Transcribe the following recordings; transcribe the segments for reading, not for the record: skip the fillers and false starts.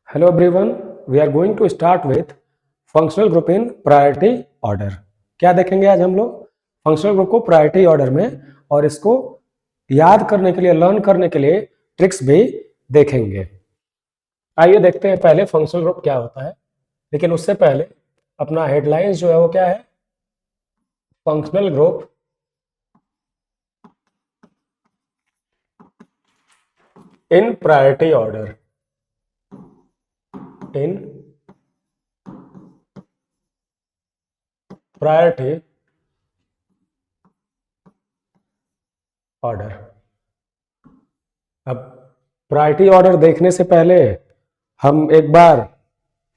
Hello everyone, we are going to start with functional group in priority order. क्या देखेंगे आज हम लोग फंक्शनल ग्रुप को प्रायोरिटी ऑर्डर में, और इसको याद करने के लिए, लर्न करने के लिए ट्रिक्स भी देखेंगे। आइए देखते हैं पहले फंक्शनल ग्रुप क्या होता है, लेकिन उससे पहले अपना हेडलाइंस जो है वो क्या है, functional group in priority order. In priority order. अब प्रायोरिटी ऑर्डर देखने से पहले हम एक बार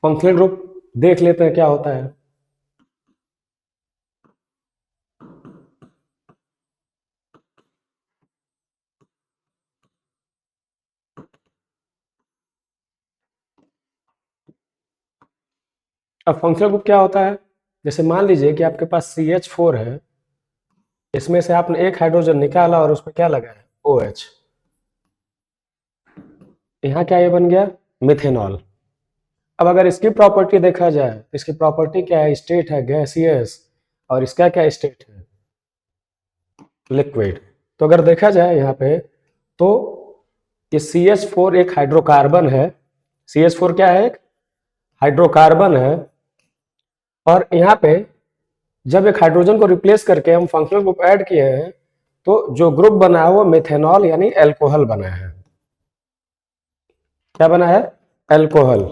फंक्शनल ग्रुप देख लेते हैं क्या होता है। अब फंक्शनल ग्रुप क्या होता है, जैसे मान लीजिए कि आपके पास CH4 है, इसमें से आपने एक हाइड्रोजन निकाला और उसमें क्या लगाया, OH। यहाँ क्या ये बन गया, मिथेनॉल। अब अगर इसकी प्रॉपर्टी देखा जाए तो इसकी प्रॉपर्टी क्या है, स्टेट है गैसियस, और इसका क्या स्टेट है, लिक्विड। तो अगर देखा जाए यहाँ पे तो ये CH4 एक हाइड्रोकार्बन है। CH4 क्या है, एक हाइड्रोकार्बन है। और यहाँ पे जब एक हाइड्रोजन को रिप्लेस करके हम फंक्शनल ग्रुप ऐड किए हैं तो जो ग्रुप बना है वो मिथेनॉल यानी अल्कोहल बना है। क्या बना है, अल्कोहल,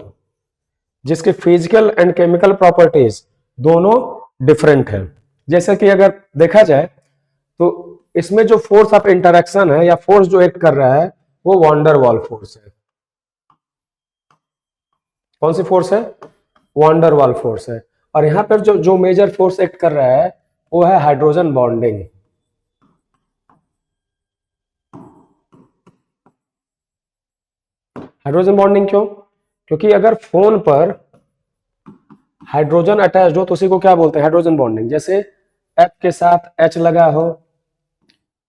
जिसके फिजिकल एंड केमिकल प्रॉपर्टीज दोनों डिफरेंट है। जैसे कि अगर देखा जाए तो इसमें जो फोर्स ऑफ इंटरेक्शन है या फोर्स जो एक्ट कर रहा है वो वॉन्डर वॉल फोर्स है। कौन सी फोर्स है, वॉन्डर वॉल फोर्स है। और यहाँ पर जो जो मेजर फोर्स एक्ट कर रहा है वो है हाइड्रोजन बॉन्डिंग। हाइड्रोजन बॉन्डिंग क्यों, क्योंकि अगर फोन पर हाइड्रोजन अटैच हो तो उसी को क्या बोलते हैं, हाइड्रोजन बॉन्डिंग। जैसे F के साथ H लगा हो,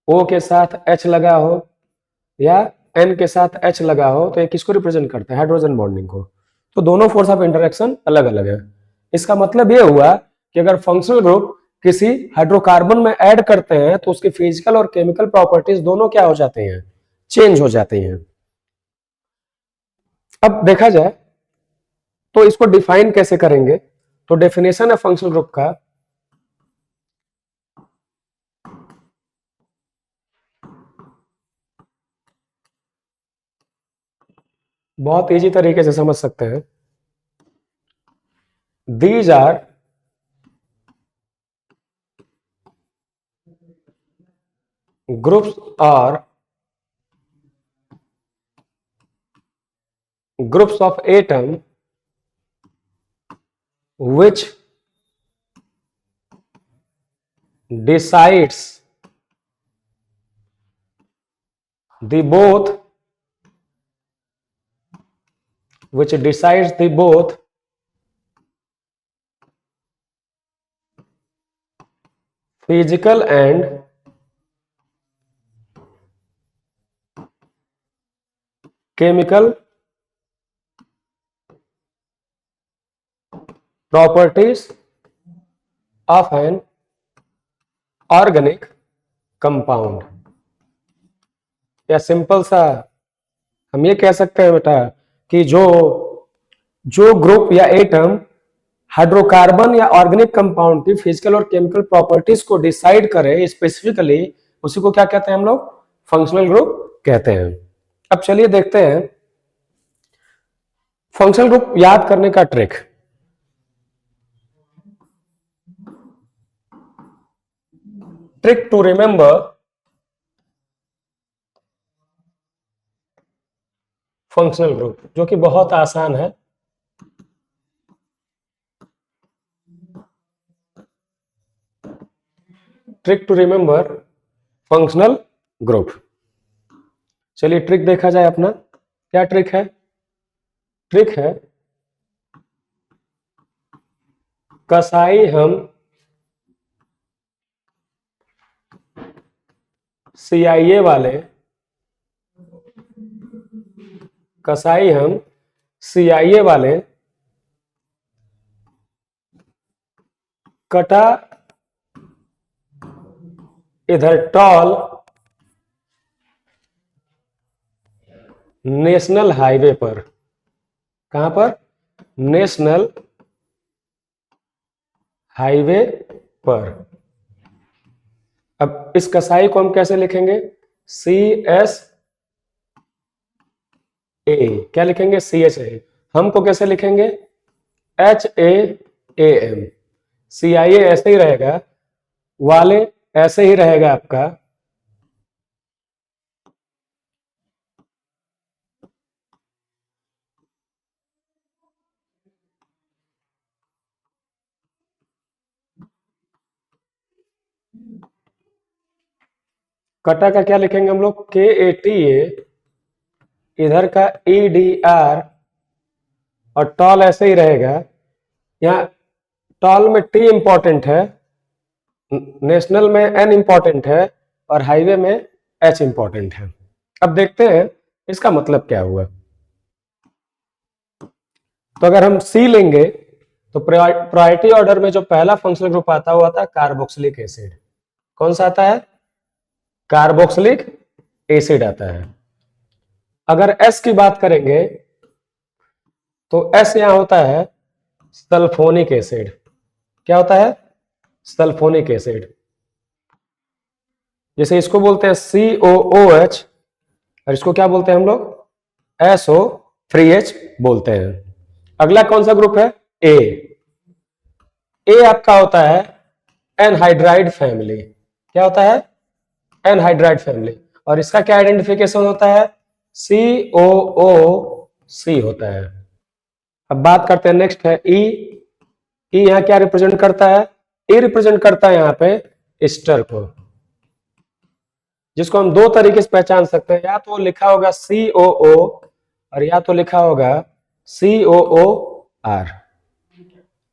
O के साथ H लगा हो, या N के साथ H लगा हो, तो ये किसको रिप्रेजेंट करता है, हाइड्रोजन बॉन्डिंग को। तो दोनों फोर्स ऑफ इंटरेक्शन अलग अलग है। इसका मतलब ये हुआ कि अगर फंक्शनल ग्रुप किसी हाइड्रोकार्बन में ऐड करते हैं तो उसके फिजिकल और केमिकल प्रॉपर्टीज दोनों क्या हो जाते हैं, चेंज हो जाती हैं। अब देखा जाए तो इसको डिफाइन कैसे करेंगे, तो डेफिनेशन है फंक्शनल ग्रुप का, बहुत इजी तरीके से समझ सकते हैं। दीज आर ग्रुप्स और groups of atom which decides the both physical and chemical properties of an organic compound। या सिंपल सा हम ये कह सकते हैं बेटा कि जो जो ग्रुप या एटम हाइड्रोकार्बन या ऑर्गेनिक कंपाउंड की फिजिकल और केमिकल प्रॉपर्टीज को डिसाइड करे स्पेसिफिकली, उसी को क्या कहते हैं हम लोग, फंक्शनल ग्रुप कहते हैं। अब चलिए देखते हैं फंक्शनल ग्रुप याद करने का trick. Trick to remember functional group, जो कि बहुत आसान है। Trick to remember functional group. चलिए ट्रिक देखा जाए अपना, क्या ट्रिक है, ट्रिक है कसाई हम CIA वाले, कसाई हम CIA वाले कटा इधर टॉल नेशनल हाईवे पर। कहां पर? नेशनल हाईवे पर। अब इस कसाई को हम कैसे लिखेंगे? CSA। क्या लिखेंगे? CHA। हमको कैसे लिखेंगे? HAAM। CIA ऐसे ही रहेगा, वाले ऐसे ही रहेगा आपका, कटा का क्या लिखेंगे हम लोग? KATA। इधर का EDR और टॉल ऐसे ही रहेगा। यहाँ टॉल में T इंपॉर्टेंट है, नेशनल में N इंपॉर्टेंट है और हाईवे में H इंपॉर्टेंट है। अब देखते हैं इसका मतलब क्या हुआ। तो अगर हम C लेंगे तो प्रायोरिटी ऑर्डर में जो पहला फंक्शनल ग्रुप आता है वो आता है कार्बोक्सिलिक एसिड। कौन सा आता है? कार्बोक्सिलिक एसिड आता है। अगर S की बात करेंगे तो S यहां होता है सल्फोनिक एसिड। क्या होता है? Sulphonic acid. जैसे इसको बोलते हैं COOH और इसको क्या बोलते हैं हम लोग? SO3H बोलते हैं। अगला कौन सा ग्रुप है? A। A आपका होता है एनहाइड्राइड फैमिली। क्या होता है? Anhydride family. और इसका क्या आइडेंटिफिकेशन होता है? COOC होता है। अब बात करते हैं, नेक्स्ट है E। E यहां क्या रिप्रेजेंट करता है? E रिप्रेजेंट करता है यहां पे एस्टर को, जिसको हम दो तरीके से पहचान सकते हैं। या तो लिखा होगा COO और या तो लिखा होगा COOR।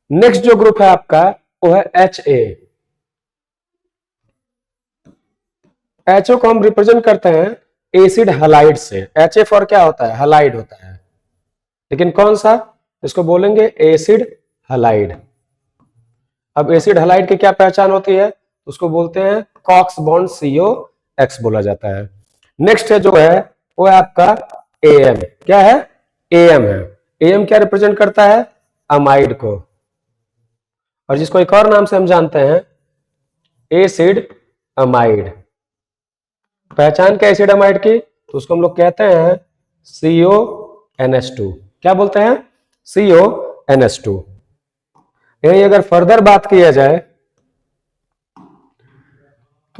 नेक्स्ट जो ग्रुप है आपका वो है HA। HO को हम रिप्रेजेंट करते हैं एसिड हलाइड से। HA फॉर क्या होता है? हलाइड होता है। लेकिन कौन सा? इसको बोलेंगे एसिड हलाइड। अब एसिड हलाइड की क्या पहचान होती है? उसको बोलते हैं कॉक्स बॉन्ड COX बोला जाता है। नेक्स्ट है जो है वो है आपका AM। क्या है? AM है। AM क्या रिप्रेजेंट करता है? अमाइड को, और जिसको एक और नाम से हम जानते हैं एसिड अमाइड। पहचान क्या एसिड अमाइड की? तो उसको हम लोग कहते हैं CONH2। क्या बोलते हैं? CONH2। यही अगर फर्दर बात किया जाए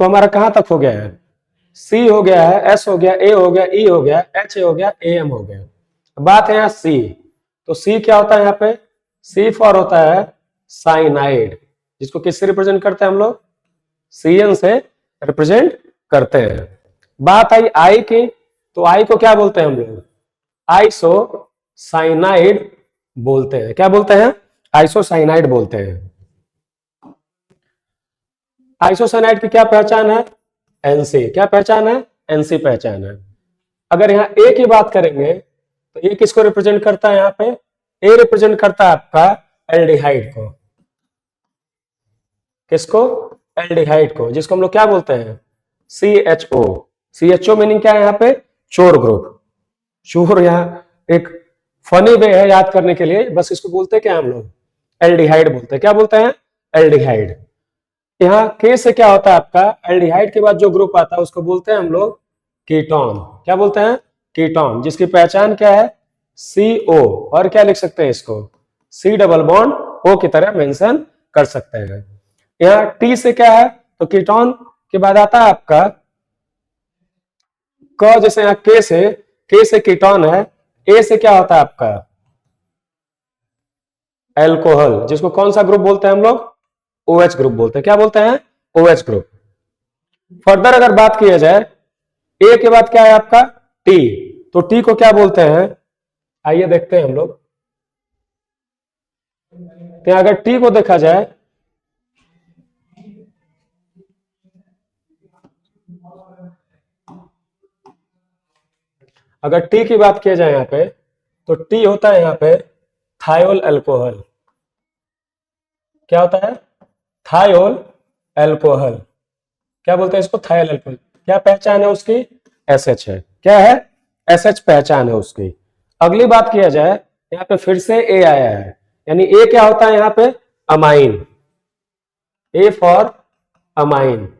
तो हमारा कहां तक हो गया है? C हो गया है, S हो गया, A हो गया, E हो गया, HA हो गया, AM हो गया। बात है यहाँ C। तो C क्या होता है यहाँ पे? C फॉर होता है साइनाइड, जिसको किससे रिप्रेजेंट करते हैं हम लोग? CN से रिप्रेजेंट करते हैं। बात आई I की, तो I को क्या बोलते हैं हम लोग? आइसो साइनाइड बोलते हैं। क्या बोलते हैं? आइसोसाइनाइड बोलते हैं। आइसोसाइनाइड की क्या पहचान है? NC। क्या पहचान है? NC पहचान है। अगर यहाँ A की बात करेंगे तो ये किसको रिप्रेजेंट करता है? यहाँ पे A रिप्रेजेंट करता है आपका एल्डिहाइड को। किसको? एल्डिहाइड को, जिसको हम लोग क्या बोलते हैं? CHO। CHO मीनिंग क्या है यहाँ पे? चोर ग्रुप। चोर यहाँ एक फनी वे है याद करने के लिए, बस इसको बोलते हैं क्या हम लोग? एल्डिहाइड बोलते हैं। क्या बोलते हैं? एल्डिहाइड। यहाँ के से क्या होता है आपका? एल्डिहाइड के बाद जो ग्रुप आता है उसको बोलते हैं हम लोग कीटोन। क्या बोलते हैं? कीटोन, जिसकी पहचान क्या है? CO। और क्या लिख सकते हैं इसको? C डबल बॉन्ड O की तरह मेंशन कर सकते हैं। यहाँ T से क्या है? तो कीटोन के बाद आता है आपका क। जैसे यहाँ के से कीटोन है। A से क्या होता है आपका? एल्कोहल, जिसको कौन सा ग्रुप बोलते हैं हम लोग? OH ग्रुप बोलते हैं। क्या बोलते हैं? OH group. फर्दर अगर बात किया जाए A के बाद क्या है आपका? T। तो T को क्या बोलते हैं? आइए देखते हैं हम लोग। तो अगर T को देखा जाए अगर T की बात किया जाए यहाँ पे तो टी होता है यहाँ पे थायोल अल्कोहल। क्या होता है? Thiol alcohol. क्या बोलते हैं इसको? Thiol alcohol. क्या पहचान है उसकी? एसएच है। क्या है? एसएच पहचान है उसकी। अगली बात किया जाए, यहाँ पे फिर से ए आया है, यानी ए क्या होता है यहाँ पे? अमाइन। A for amine.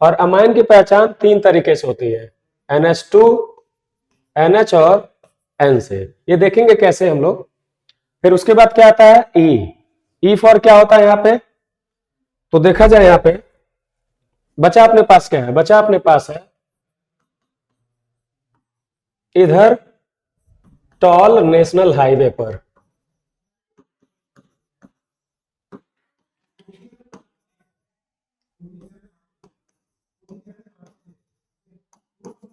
और अमाइन की पहचान 3 तरीके से होती है, NH2, NH और N से। ये देखेंगे कैसे हम लोग। फिर उसके बाद क्या आता है? ई फॉर क्या होता है यहाँ पे? तो देखा जाए यहाँ पे बचा अपने पास क्या है? बचा अपने पास है इधर टॉल नेशनल हाईवे पर।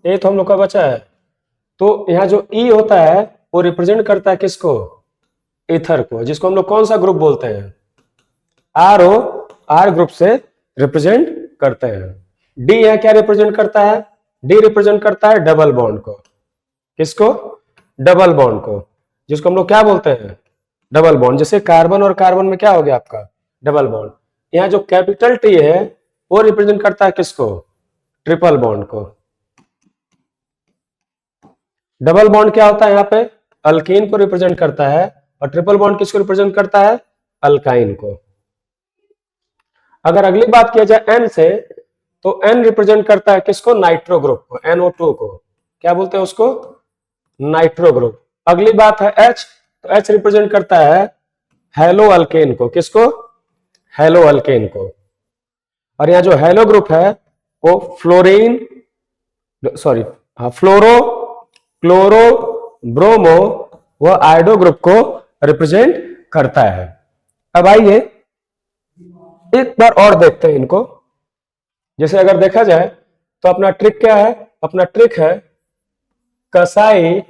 ये तो हम लोग का बचा है। तो यहाँ जो ई होता है वो रिप्रेजेंट करता है किसको? ईथर को, जिसको हम लोग कौन सा ग्रुप बोलते हैं? आर ग्रुप से रिप्रेजेंट करते हैं। डी यहाँ क्या रिप्रेजेंट करता है? डी रिप्रेजेंट करता है डबल बॉन्ड को। किसको? डबल बॉन्ड को, जिसको हम लोग क्या बोलते हैं? Double bond. जैसे कार्बन और कार्बन में क्या हो गया आपका? Double bond. यहाँ जो कैपिटल टी है वो रिप्रेजेंट करता है किसको? ट्रिपल बॉन्ड को। डबल बॉन्ड क्या होता है यहाँ पे? अल्कीन को रिप्रेजेंट करता है, और ट्रिपल बॉन्ड किसको रिप्रेजेंट करता है? अल्काइन को। अगर अगली बात किया जाए एन से, तो एन रिप्रेजेंट करता है किसको? नाइट्रो ग्रुप को, NO2 को। क्या बोलते हैं उसको? Nitro group. अगली बात है एच, तो एच रिप्रेजेंट करता है हेलो अल्केन को। किसको? हेलो अल्केन को। और यहाँ जो हेलो ग्रुप है वो फ्लोरीन, सॉरी, फ्लोरो, क्लोरो, ब्रोमो व आयोडो ग्रुप को रिप्रेजेंट करता है। अब आइए एक बार और देखते हैं इनको। जैसे अगर देखा जाए तो अपना ट्रिक क्या है? अपना ट्रिक है कसाई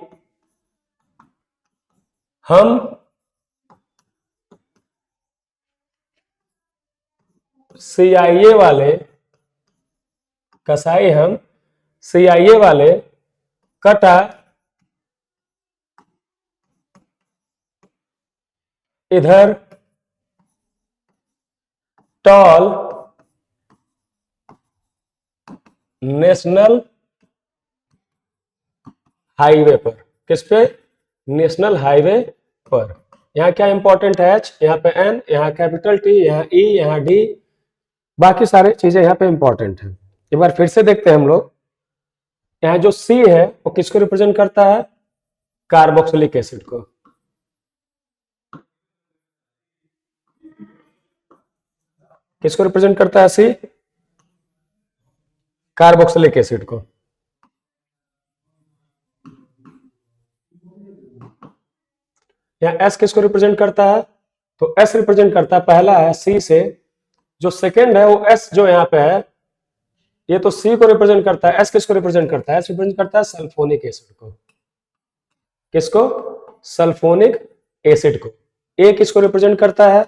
हम CIA वाले, कसाई हम CIA वाले कटा इधर टॉल नेशनल हाईवे पर। किस पे? नेशनल हाईवे पर। यहाँ क्या इंपॉर्टेंट है? एच, यहाँ पे एन, यहाँ कैपिटल टी, यहाँ ई, यहाँ डी, बाकी सारे चीजें यहाँ पे इंपॉर्टेंट है। एक बार फिर से देखते हैं हम लोग। यहाँ जो सी है वो किसको रिप्रेजेंट करता है? कार्बोक्सिलिक एसिड को। किसको रिप्रेजेंट करता है सी? कार्बोक्सिलिक एसिड को। यहाँ एस किसको रिप्रेजेंट करता है? तो एस रिप्रेजेंट करता है, पहला है सी से, जो सेकंड है वो एस जो यहाँ पे है, ये तो सी को रिप्रेजेंट करता है। एस किसको रिप्रेजेंट करता है? एस रिप्रेजेंट करता है सल्फोनिक एसिड को। किसको? सल्फोनिक एसिड को। ए किसको रिप्रेजेंट करता है?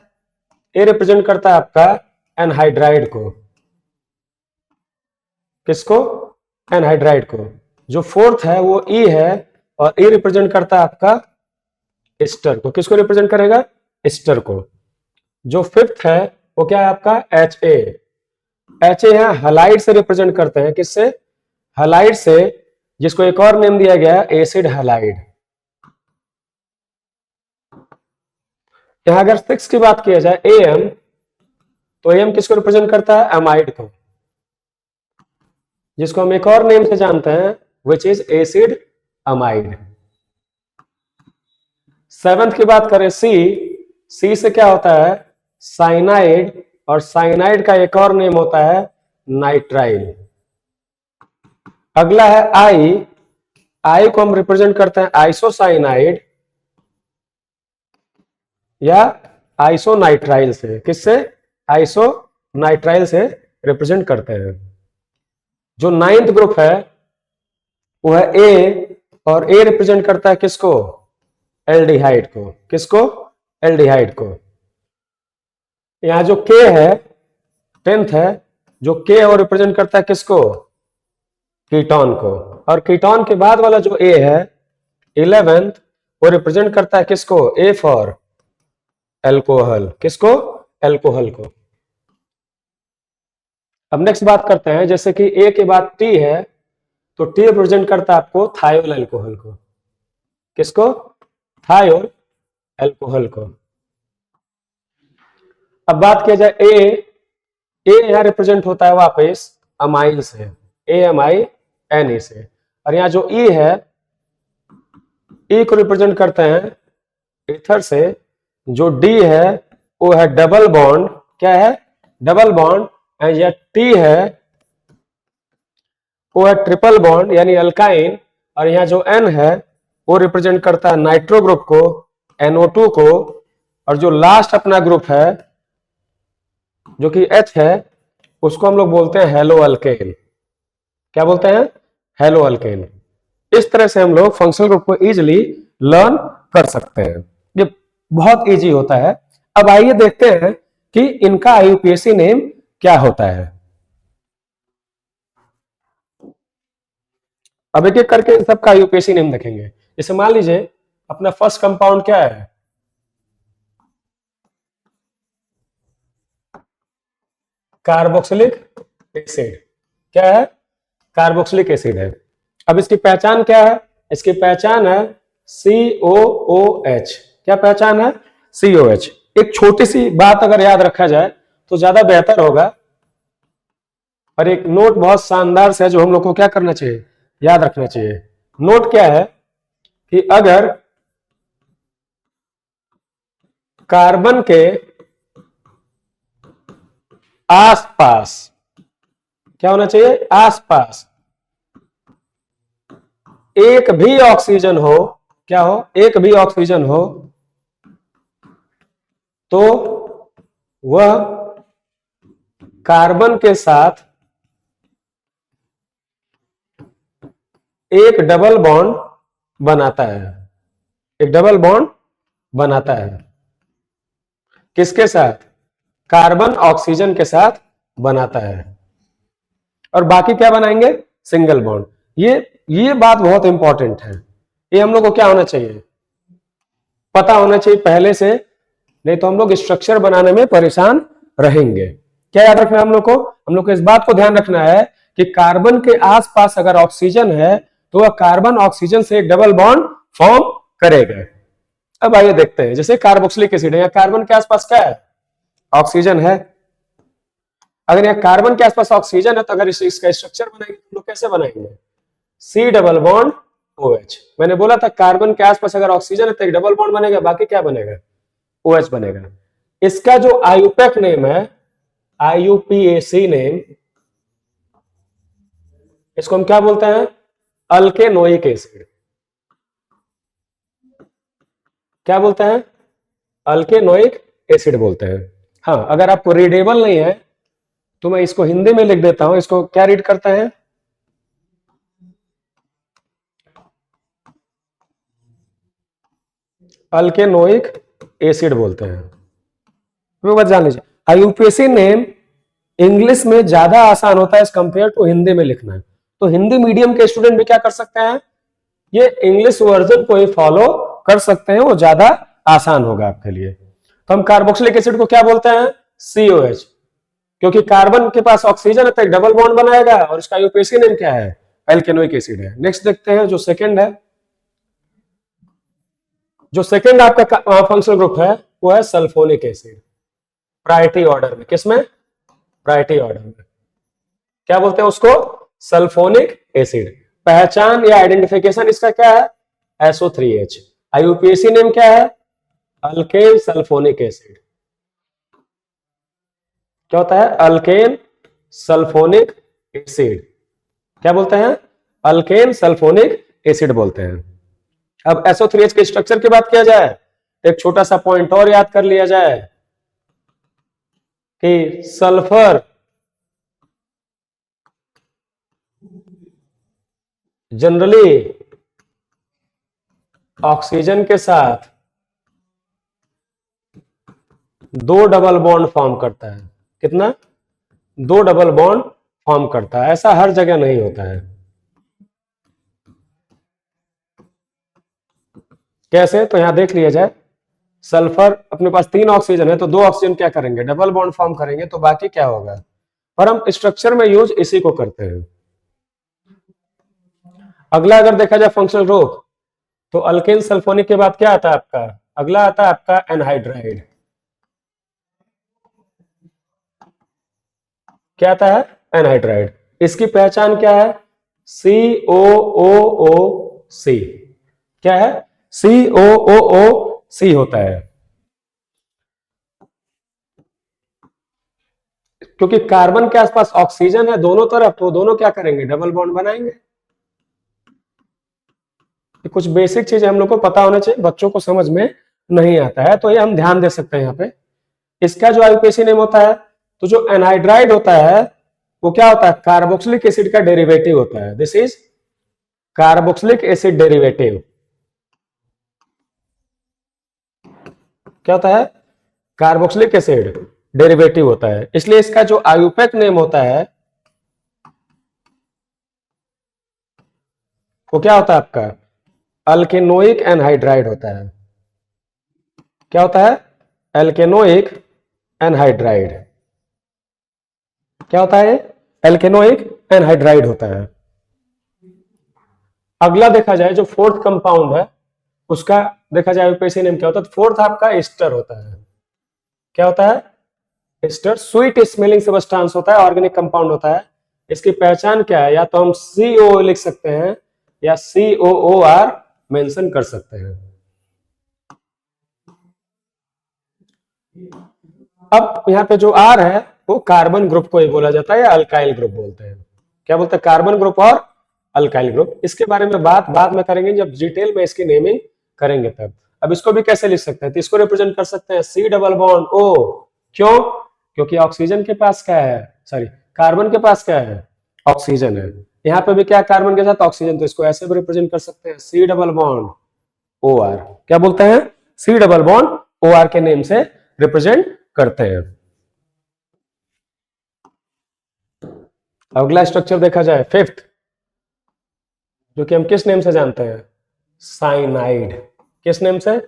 ए रिप्रेजेंट करता है आपका एनहाइड्राइड को। किसको? एनहाइड्राइड को। जो फोर्थ है वो ई है, और ई रिप्रेजेंट करता है आपका एस्टर को। किसको रिप्रेजेंट करेगा? एस्टर को। जो फिफ्थ है वो क्या है आपका? HA। HA यहाँ हलाइड से रिप्रेजेंट करते हैं। किससे? हलाइड से, जिसको एक और नेम दिया गया है एसिड हलाइड। यहां अगर 6 की बात किया जाए AM, तो AM किसको रिप्रेजेंट करता है? अमाइड को, जिसको हम एक और नेम से जानते हैं, which is acid amide. 7th की बात करें सी से क्या होता है? साइनाइड, और साइनाइड का एक और नेम होता है नाइट्राइल। अगला है आई को हम रिप्रेजेंट करते हैं आइसोसाइनाइड या आइसोनाइट्राइल से। किससे? आइसोनाइट्राइल से रिप्रेजेंट करते हैं। जो 9th ग्रुप है वो है ए, और ए रिप्रेजेंट करता है किसको? एल्डिहाइड को। किसको? एल्डिहाइड को। यहां जो के है 10th है, जो के और रिप्रेजेंट करता है किसको? कीटोन को। और कीटोन के बाद वाला जो ए है 11th वो रिप्रेजेंट करता है किसको? A for alcohol. किसको? एल्कोहल को। अब नेक्स्ट बात करते हैं, जैसे कि ए के बाद टी है तो टी रिप्रेजेंट करता है आपको थायोल एल्कोहल को। किसको? थायोल एल्कोहल को। अब बात किया जाए ए यहां रिप्रेजेंट होता है वापस अमाइन से, AMINE से। और यहां जो ई है, ई को रिप्रेजेंट करते हैं ईथर से। जो डी है वो है डबल बॉन्ड। क्या है? Double bond. एंड यह टी है वो है ट्रिपल बॉन्ड यानी अल्काइन। और यहां जो एन है वो रिप्रेजेंट करता है नाइट्रो ग्रुप को, NO2 को। और जो लास्ट अपना ग्रुप है जो कि H है उसको हम लोग बोलते हैं हेलो अल्केन। क्या बोलते हैं? Hello alkane. इस तरह से हम लोग फंक्शनल ग्रुप को इजीली लर्न कर सकते हैं। ये बहुत इजी होता है। अब आइए देखते हैं कि इनका IUPAC नेम क्या होता है। अब एक एक करके सबका IUPAC नेम देखेंगे। जैसे मान लीजिए अपना फर्स्ट कंपाउंड क्या है? Carboxylic acid. क्या है? कार्बोक्सिलिक एसिड है। अब इसकी पहचान क्या है? इसकी पहचान है COOH। क्या पहचान है? COH। एक छोटी सी बात अगर याद रखा जाए तो ज्यादा बेहतर होगा। और एक नोट बहुत शानदार से है जो हम लोग को क्या करना चाहिए? याद रखना चाहिए। नोट क्या है कि अगर कार्बन के आसपास, क्या होना चाहिए? आसपास एक भी ऑक्सीजन हो, क्या हो? एक भी ऑक्सीजन हो तो वह कार्बन के साथ एक डबल बॉन्ड बनाता है। एक डबल बॉन्ड बनाता है। किसके साथ? कार्बन ऑक्सीजन के साथ बनाता है। और बाकी क्या बनाएंगे? Single bond. ये बात बहुत इंपॉर्टेंट है। ये हम लोग को क्या होना चाहिए? पता होना चाहिए पहले से, नहीं तो हम लोग स्ट्रक्चर बनाने में परेशान रहेंगे। क्या याद रखना है हम लोग को? हम लोग को इस बात को ध्यान रखना है कि कार्बन के आसपास अगर ऑक्सीजन है तो वह कार्बन ऑक्सीजन से एक डबल बॉन्ड फॉर्म करेगा। अब आइए देखते हैं। जैसे कार्बोक्सिलिक एसिड है, या कार्बन के आसपास क्या है? ऑक्सीजन है। अगर यहाँ कार्बन के आसपास ऑक्सीजन है तो अगर इसका स्ट्रक्चर बनाएंगे तो लोग कैसे बनाएंगे? C double bond OH। मैंने बोला था कार्बन के आसपास अगर ऑक्सीजन है तो एक डबल बॉन्ड बनेगा, बाकी क्या बनेगा? OH बनेगा। इसका जो IUPAC नेम है, IUPAC नेम, इसको हम क्या बोलते हैं? अल्केनोइक एसिड। क्या बोलते हैं? अल्केनोइक एसिड बोलते हैं। हाँ, अगर आपको रीडेबल नहीं है तो मैं इसको हिंदी में लिख देता हूं। इसको क्या रीड करते हैं? अल्केनोइक एसिड बोलते हैं। वो बात जान लीजिए। IUPAC नेम इंग्लिश में ज्यादा आसान होता है एज कंपेयर टू हिंदी में लिखना। तो हिंदी मीडियम के स्टूडेंट भी क्या कर सकते हैं? ये इंग्लिश वर्जन को ही फॉलो कर सकते हैं, वो ज्यादा आसान होगा आपके लिए। तो हम कार्बोक्सिलिक एसिड को क्या बोलते हैं? COH। क्योंकि कार्बन के पास ऑक्सीजन है तो एक डबल बॉन्ड बनाएगा। और इसका IUPAC नेम क्या है? एल्केनोइक एसिड है। नेक्स्ट देखते हैं जो सेकंड है। जो सेकंड आपका फंक्शनल ग्रुप है वो है सल्फोनिक एसिड। प्रायोरिटी ऑर्डर में। किसमें? प्रायोरिटी ऑर्डर में। क्या बोलते हैं उसको? Sulphonic acid. पहचान या आइडेंटिफिकेशन इसका क्या है? SO3H। IUPAC नेम क्या है? Alkane sulphonic acid. क्या होता है? Alkane sulphonic acid. क्या बोलते हैं? अल्केन सल्फोनिक एसिड बोलते हैं। अब SO3H के स्ट्रक्चर की बात किया जाए, एक छोटा सा पॉइंट और याद कर लिया जाए कि सल्फर जनरली ऑक्सीजन के साथ दो डबल बॉन्ड फॉर्म करता है। कितना? दो डबल बॉन्ड फॉर्म करता है। ऐसा हर जगह नहीं होता है। कैसे, तो यहां देख लिया जाए, सल्फर अपने पास 3 ऑक्सीजन है तो 2 ऑक्सीजन क्या करेंगे, डबल बॉन्ड फॉर्म करेंगे, तो बाकी क्या होगा, पर हम स्ट्रक्चर में यूज इसी को करते हैं। अगला अगर देखा जाए फंक्शनल ग्रुप, तो अल्केन सल्फोनिक के बाद क्या आता है आपका, अगला आता है आपका एनहाइड्राइड। क्या आता है, एनहाइड्राइड। इसकी पहचान क्या है, COOOC। क्या है, COOOC होता है, क्योंकि कार्बन के आसपास ऑक्सीजन है दोनों तरफ, तो दोनों क्या करेंगे, डबल बॉन्ड बनाएंगे। कुछ बेसिक चीजें हम लोग को पता होना चाहिए, बच्चों को समझ में नहीं आता है, तो ये हम ध्यान दे सकते हैं यहाँ पे। इसका जो आईयूपीएसी नेम होता है, तो जो एनहाइड्राइड होता है वो क्या होता है, कार्बोक्सिलिक एसिड का डेरिवेटिव होता है। This is carboxylic acid derivative. क्या होता है, कार्बोक्सिलिक एसिड डेरिवेटिव होता है, इसलिए इसका जो आईयूपैक नेम होता है वो क्या होता है आपका, अल्केनोइक एनहाइड्राइड होता है। क्या होता है, एल्केनोइक एनहाइड्राइड। क्या होता है, एल्केनोइक एनहाइड्राइड होता है। अगला देखा जाए जो फोर्थ कंपाउंड है, उसका देखा जाए आईयूपीएसी नेम क्या होता है, फोर्थ आपका एस्टर होता है। क्या होता है, एस्टर स्वीट स्मेलिंग सब्सटेंस होता है, ऑर्गेनिक कंपाउंड होता है। इसकी पहचान क्या है, या तो हम CO लिख सकते हैं या COOR मेंशन कर सकते हैं। अब यहाँ पे जो R है वो कार्बन ग्रुप को ही बोला जाता है या अल्काइल ग्रुप बोलते हैं। क्या बोलते हैं, कार्बन ग्रुप और अल्काइल ग्रुप। इसके बारे में बात बाद में करेंगे जब डिटेल में इसकी नेमिंग करेंगे तब। अब इसको भी कैसे लिख सकते हैं, तो इसको रिप्रेजेंट कर सकते हैं C डबल बॉन्ड O। क्यों, क्योंकि ऑक्सीजन के पास क्या है, सॉरी कार्बन के पास क्या है, ऑक्सीजन है। यहाँ पे भी क्या कार्बन के साथ ऑक्सीजन, तो इसको ऐसे भी रिप्रेजेंट कर सकते हैं C डबल बॉन्ड OR। क्या बोलते हैं, C डबल बॉन्ड OR के नेम से रिप्रेजेंट करते हैं। अगला स्ट्रक्चर देखा जाए फिफ्थ, जो कि हम किस नेम से जानते हैं, साइनाइड। किस नेम से,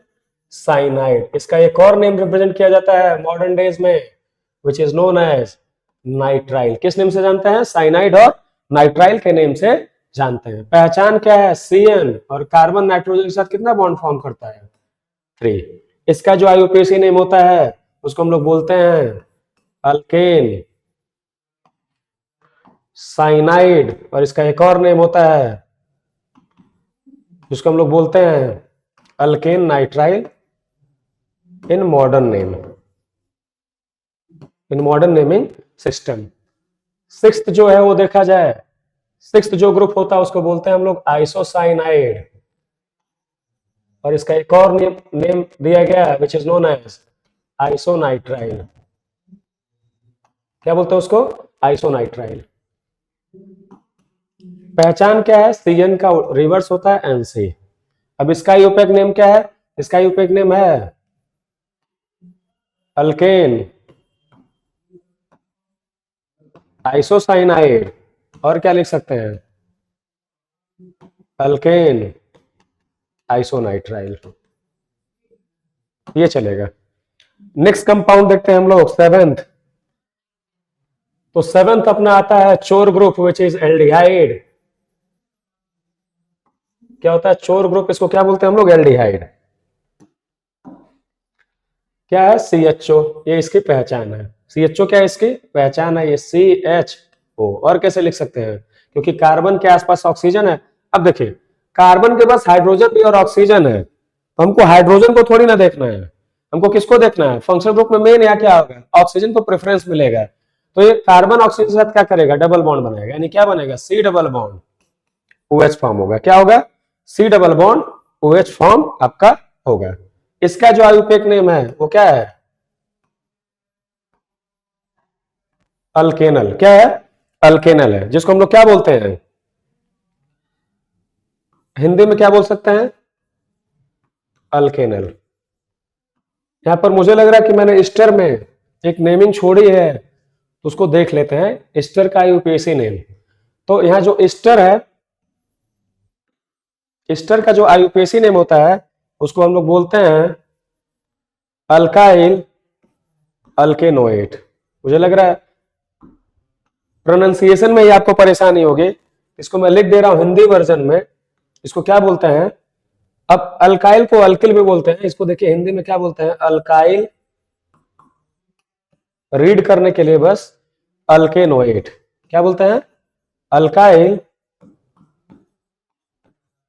साइनाइड। इसका एक और नेम रिप्रेजेंट किया जाता है मॉडर्न डेज में, which is known as nitrile. किस नेम से जानते हैं, साइनाइड और नाइट्राइल के नेम से जानते हैं। पहचान क्या है, CN और कार्बन नाइट्रोजन के साथ कितना बॉन्ड फॉर्म करता है, 3। इसका जो आईयूपीएसी नेम होता है उसको हम लोग बोलते हैं अल्केन साइनाइड, और इसका एक और नेम होता है जिसको हम लोग बोलते हैं alkane nitrile in modern name, in modern naming system. Sixth जो है वो देखा जाए, सिक्स्थ जो ग्रुप होता है उसको बोलते हैं हम लोग आइसोसाइनाइड, और इसका एक और नेम दिया गया है विच इज नोन एज आइसोनाइट्राइल। क्या बोलते हैं उसको, आइसोनाइट्राइल। पहचान क्या है, CN का रिवर्स होता है NC। अब इसका यूपेक नेम क्या है, इसका यूपेक नेम है अल्केन आइसोसाइनाइड, और क्या लिख सकते हैं, अल्केन आइसोनाइट्राइल, ये चलेगा। नेक्स्ट कंपाउंड देखते हैं हम लोग सेवेंथ। तो सेवेंथ अपना आता है चोर ग्रुप विच इज एल्डिहाइड। क्या होता है, चोर ग्रुप, इसको क्या बोलते हैं हम लोग, एल्डिहाइड। क्या है, CHO, ये इसकी पहचान है। CHO क्या है, इसकी पहचान है, ये CHO। और कैसे लिख सकते हैं, क्योंकि कार्बन के आसपास ऑक्सीजन है। अब देखिए, कार्बन के पास हाइड्रोजन भी और ऑक्सीजन है, तो हमको हाइड्रोजन को थोड़ी ना देखना है, हमको किसको देखना है, फंक्शनल ग्रुप में मेन या क्या होगा, ऑक्सीजन को प्रेफरेंस मिलेगा। तो ये कार्बन ऑक्सीजन के साथ क्या करेगा, डबल बॉन्ड बनाएगा, यानी क्या बनेगा, C double bond OH form होगा। क्या होगा, C double bond OH form आपका होगा। इसका जो आयुपेक नेम है वो क्या है, अल्केनल। क्या है, अल्केनल है, जिसको हम लोग क्या बोलते हैं, हिंदी में क्या बोल सकते हैं, अल्केनल। यहां पर मुझे लग रहा है कि मैंने एस्टर में एक नेमिंग छोड़ी है, तो उसको देख लेते हैं, एस्टर का यूपीएसी नेम। तो यहां जो एस्टर है, एस्टर का जो आईयूपीएसी नेम होता है उसको हम लोग बोलते हैं अल्काइल अल्केनोएट। मुझे लग रहा है प्रोनाउंसिएशन में ही आपको परेशानी होगी, इसको मैं लिख दे रहा हूं हिंदी वर्जन में। इसको क्या बोलते हैं, अब अल्काइल को अल्किल भी बोलते हैं, इसको देखिए हिंदी में क्या बोलते हैं, अल्काइल, रीड करने के लिए बस अल्केनोएट। क्या बोलते हैं, अल्काइल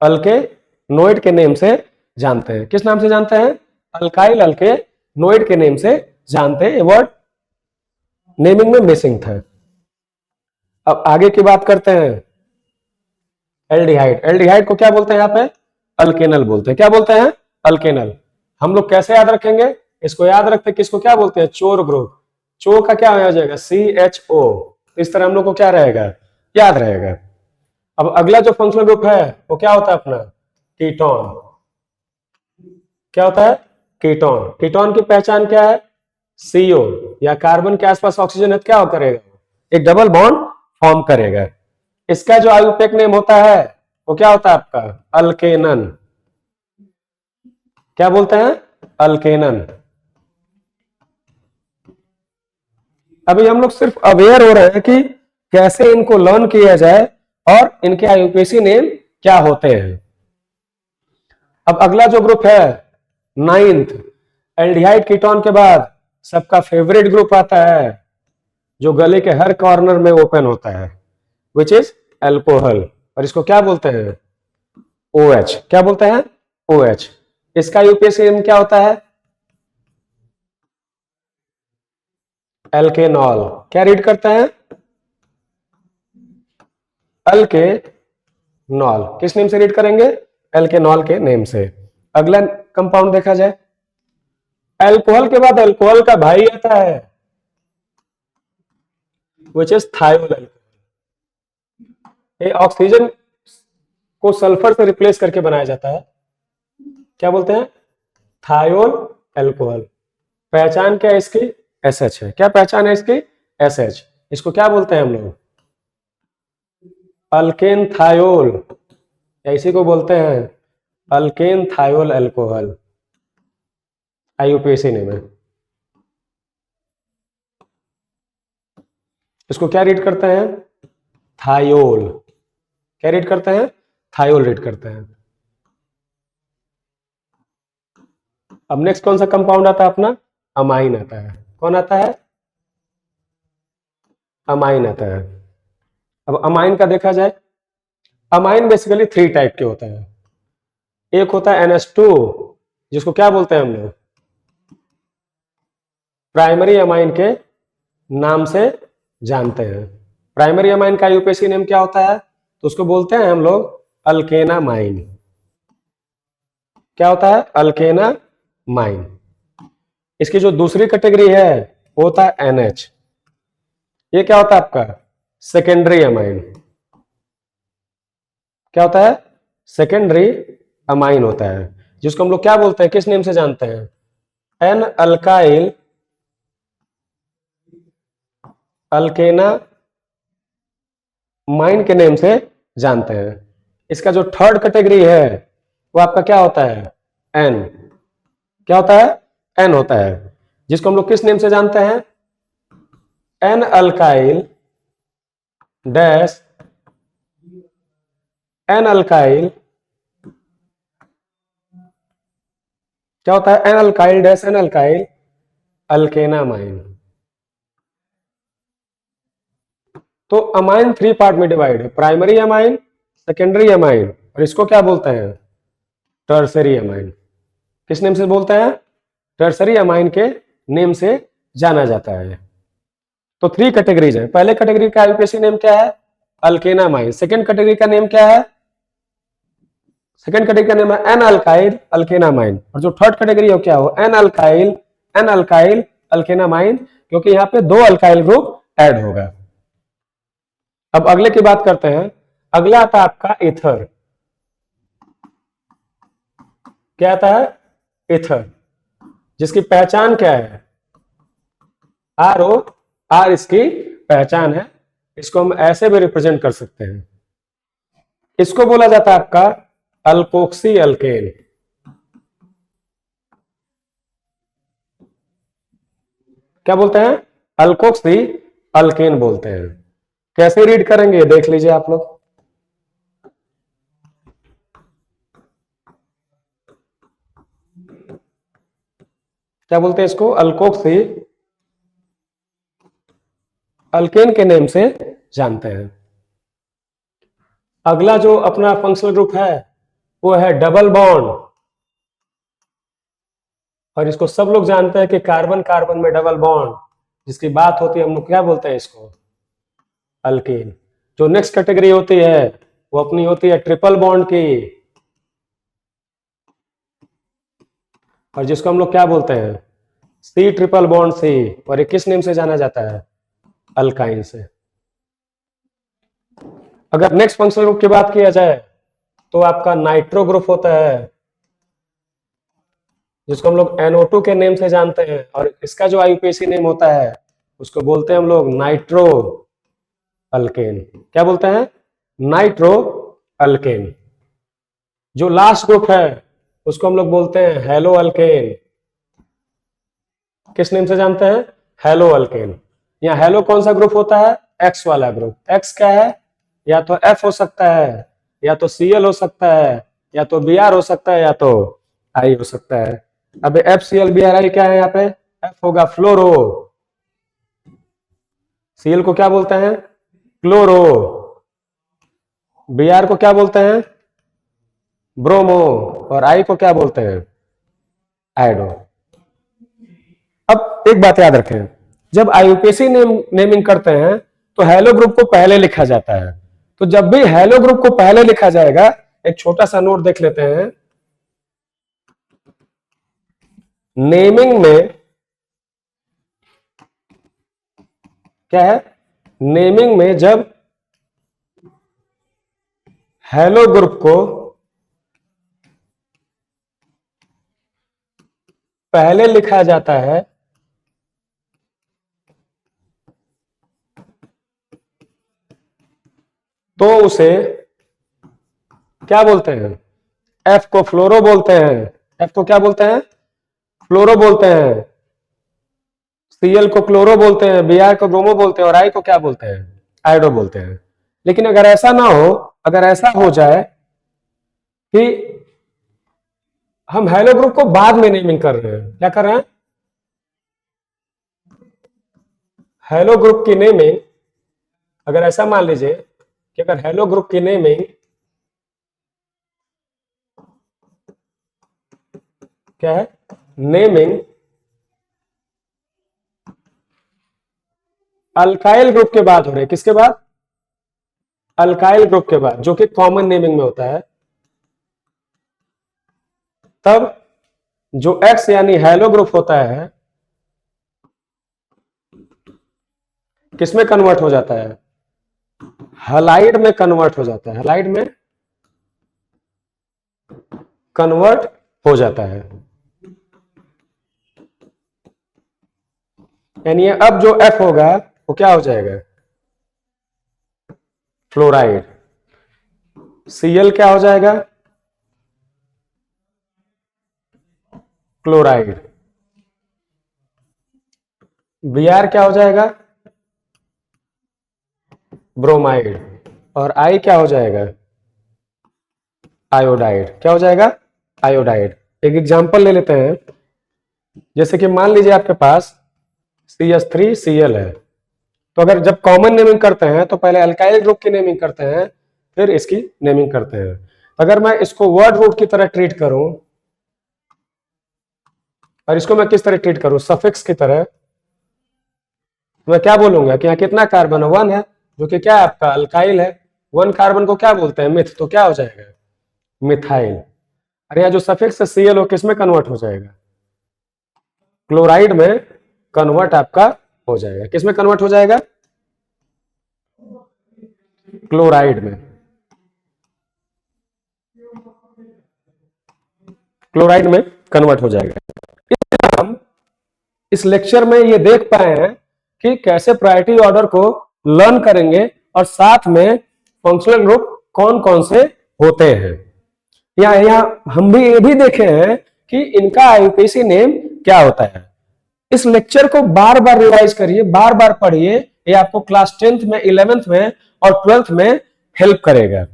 अल्केनोएट के नेम से जानते हैं। किस नाम से जानते हैं, अल्काइल अल्केनोएट के नेम से जानते हैं। ये वर्ड नेमिंग में मिसिंग था। अब आगे की बात करते हैं, एल्डिहाइड। एल्डिहाइड को क्या बोलते हैं यहाँ पे, अल्केनल बोलते हैं। क्या बोलते हैं, अल्केनल। हम लोग कैसे याद रखेंगे, इसको याद रखते हैं कि इसको क्या बोलते हैं, चोर ग्रुप। चो का क्या हो जाएगा, CHO। इस तरह हम लोग को क्या रहेगा, याद रहेगा। अब अगला जो फंक्शनल ग्रुप है वो क्या होता है अपना, कीटोन। क्या होता है, कीटोन। कीटोन की पहचान क्या है, CO या कार्बन के आसपास ऑक्सीजन है, क्या करेगा, एक डबल बॉन्ड फॉर्म करेगा। इसका जो आयुपेक नेम होता है वो क्या होता है आपका, अल्केनन। क्या बोलते हैं, अल्केनन। अभी हम लोग सिर्फ अवेयर हो रहे हैं कि कैसे इनको लर्न किया जाए और इनके आईयूपीएसी नेम क्या होते हैं। अब अगला जो ग्रुप है, 9th, एल्डिहाइड कीटोन के बाद सबका फेवरेट ग्रुप आता है जो गले के हर कॉर्नर में ओपन होता है, विच इज अल्कोहल। और इसको क्या बोलते हैं, OH। क्या बोलते हैं, OH। इसका यूपीएसी नेम क्या होता है, एल्केनॉल। क्या रीड करते हैं, अल्केनॉल। किस नेम से रीड करेंगे, एल्केनॉल के नेम से। अगला कंपाउंड देखा जाए, अल्कोहल के बाद अल्कोहल का भाई आता है, विच इज थायोल अल्कोहल। ये ऑक्सीजन को सल्फर से रिप्लेस करके बनाया जाता है। क्या बोलते हैं, थायोल अल्कोहल। पहचान क्या है इसकी, SH है। क्या पहचान है इसकी, SH। इसको क्या बोलते हैं हम लोग, अल्केन थायोल, या इसी को बोलते हैं alkane thiol alcohol. IUPAC name है। इसको क्या रीड करते हैं, थायोल। क्या रीड करते हैं, थायोल रीड करते हैं। अब नेक्स्ट कौन सा कंपाउंड आता है अपना, अमाइन आता है। कौन आता है, अमाइन आता है। अब अमाइन का देखा जाए, अमाइन बेसिकली 3 टाइप के होते हैं। एक होता है NH2, जिसको क्या बोलते हैं हम लोग, प्राइमरी अमाइन के नाम से जानते हैं। प्राइमरी अमाइन का यूपीएसी नेम क्या होता है, तो उसको बोलते हैं हम लोग अल्केनामाइन। क्या होता है, अल्केनामाइन। इसकी जो दूसरी कैटेगरी है वो होता है NH। ये क्या होता है आपका, सेकेंडरी अमाइन। क्या होता है, सेकेंडरी अमाइन होता है, जिसको हम लोग क्या बोलते हैं, किस नेम से जानते हैं, एन अल्काइल अल्केनामाइन के नेम से जानते हैं। इसका जो थर्ड कैटेगरी है वो आपका क्या होता है, N। क्या होता है, N होता है, जिसको हम लोग किस नेम से जानते हैं, N alkyl dash N alkyl. क्या होता है, N alkyl dash N alkyl alkanamine. तो अमाइन 3 पार्ट में डिवाइड है, प्राइमरी अमाइन, सेकेंडरी अमाइन, और इसको क्या बोलते हैं, टर्सरी अमाइन। किस नेम से बोलते हैं, टर्सरी अमाइन के नेम से जाना जाता है। तो 3 कैटेगरीज है। पहले कैटेगरी का आईयूपीएसी नेम क्या है, अल्केनामाइन। सेकेंड कैटेगरी का नेम क्या है, सेकेंड कैटेगरी का नेम है एन अल्काइल अल्केनामाइन। और जो थर्ड कैटेगरी है क्या हो, एन अल्काइल अल्केनामाइन, क्योंकि यहाँ पे 2 अल्काइल ग्रुप ऐड होगा। अब अगले की बात करते हैं। अगला आता है आपका ईथर। क्या आता है, ईथर, जिसकी पहचान क्या है, ROR इसकी पहचान है। इसको हम ऐसे भी रिप्रेजेंट कर सकते हैं, इसको बोला जाता है आपका अल्कोक्सी अल्केन। क्या बोलते हैं? अल्कोक्सी अल्केन बोलते हैं। कैसे रीड करेंगे देख लीजिए आप लोग। क्या बोलते हैं इसको? अल्कोक्सी अल्केन के नेम से जानते हैं। अगला जो अपना फंक्शनल ग्रुप है वो है डबल बॉन्ड, और इसको सब लोग जानते हैं कि कार्बन कार्बन में डबल बॉन्ड जिसकी बात होती है हम लोग क्या बोलते हैं इसको? अल्कीन। जो नेक्स्ट कैटेगरी होती है वो अपनी होती है ट्रिपल बॉन्ड की, और जिसको हम लोग क्या बोलते हैं? C triple bond C. और ये किस नेम से जाना जाता है? अल्काइन से। अगर नेक्स्ट फंक्शनल ग्रुप की बात किया जाए तो आपका नाइट्रो ग्रुप होता है, जिसको हम लोग NO2 के नेम से जानते हैं, और इसका जो आईयूपीएसी नेम होता है उसको बोलते हैं हम लोग नाइट्रो अल्केन। क्या बोलते हैं? Nitro alkane. जो लास्ट ग्रुप है उसको हम लोग बोलते हैं हेलो अल्केन। किस नेम से जानते हैं? Hello alkane. यहाँ हेलो कौन सा ग्रुप होता है? एक्स वाला ग्रुप। एक्स क्या है? या तो एफ हो सकता है, या तो Cl हो सकता है, या तो Br हो सकता है, या तो आई हो सकता है। अब FCl क्या है? यहाँ पे एफ होगा फ्लोरो, Cl को क्या बोलते हैं? क्लोरो, Br को क्या बोलते हैं? ब्रोमो, और आई को क्या बोलते हैं? आइडो। अब एक बात याद रखें, जब आईयूपीएसी नेमिंग करते हैं तो हेलो ग्रुप को पहले लिखा जाता है। तो जब भी हेलो ग्रुप को पहले लिखा जाएगा, एक छोटा सा नोट देख लेते हैं। नेमिंग में क्या है? नेमिंग में जब हेलो ग्रुप को पहले लिखा जाता है तो उसे क्या बोलते हैं? एफ को फ्लोरो बोलते हैं। एफ को क्या बोलते हैं? फ्लोरो बोलते हैं। Cl को क्लोरो बोलते हैं, Br को ब्रोमो बोलते हैं, और आई को क्या बोलते हैं? आइडो बोलते हैं। लेकिन अगर ऐसा ना हो, अगर ऐसा हो जाए कि हम हेलो ग्रुप को बाद में नेमिंग कर रहे हैं, क्या कर रहे हैं? हेलो ग्रुप की नेमिंग, अगर ऐसा मान लीजिए कि अगर हेलो ग्रुप की नेमिंग क्या है? नेमिंग अल्काइल ग्रुप के बाद हो रहे, किसके बाद? अल्काइल ग्रुप के बाद, जो कि कॉमन नेमिंग में होता है, तब जो X यानी हेलो ग्रुप होता है किसमें कन्वर्ट हो जाता है? हलाइड में कन्वर्ट हो जाता है। हलाइड में कन्वर्ट हो जाता है। यानी अब जो F होगा वो क्या हो जाएगा? फ्लोराइड। Cl क्या हो जाएगा? क्लोराइड। Br क्या हो जाएगा? ब्रोमाइड। और I क्या हो जाएगा? आयोडाइड। क्या हो जाएगा? आयोडाइड। एक एग्जांपल ले लेते हैं। जैसे कि मान लीजिए आपके पास CH3Cl है, तो अगर जब कॉमन नेमिंग करते हैं तो पहले अल्काइल ग्रुप की नेमिंग करते हैं, फिर इसकी नेमिंग करते हैं। अगर मैं इसको वर्ड रूट की तरह ट्रीट करूं, और इसको मैं किस तरह ट्रीट करूं? सफिक्स की तरह, मैं क्या बोलूंगा कि यहाँ कितना कार्बन है? 1 है, जो कि क्या है आपका? अल्काइल है। 1 कार्बन को क्या बोलते हैं? मिथ। तो क्या हो जाएगा? मिथाइल। अरे यहाँ जो सफिक्स है Cl किस में कन्वर्ट हो जाएगा? क्लोराइड में कन्वर्ट आपका हो जाएगा। किस में कन्वर्ट हो जाएगा? क्लोराइड में। क्लोराइड में कन्वर्ट हो जाएगा। हम इस लेक्चर में ये देख पाए हैं कि कैसे प्रायोरिटी ऑर्डर को लर्न करेंगे, और साथ में फंक्शनल ग्रुप कौन कौन से होते हैं। यहाँ हम भी ये भी देखे हैं कि इनका आईयूपीएसी नेम क्या होता है। इस लेक्चर को बार बार रिवाइज करिए, बार बार पढ़िए, ये आपको क्लास 10th में, 11th में और 12th में हेल्प करेगा।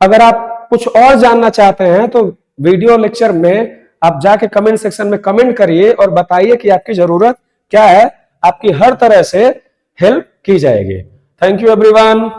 अगर आप कुछ और जानना चाहते हैं तो वीडियो लेक्चर में आप जाके कमेंट सेक्शन में कमेंट करिए और बताइए कि आपकी जरूरत क्या है, आपकी हर तरह से हेल्प की जाएगी। Thank you everyone.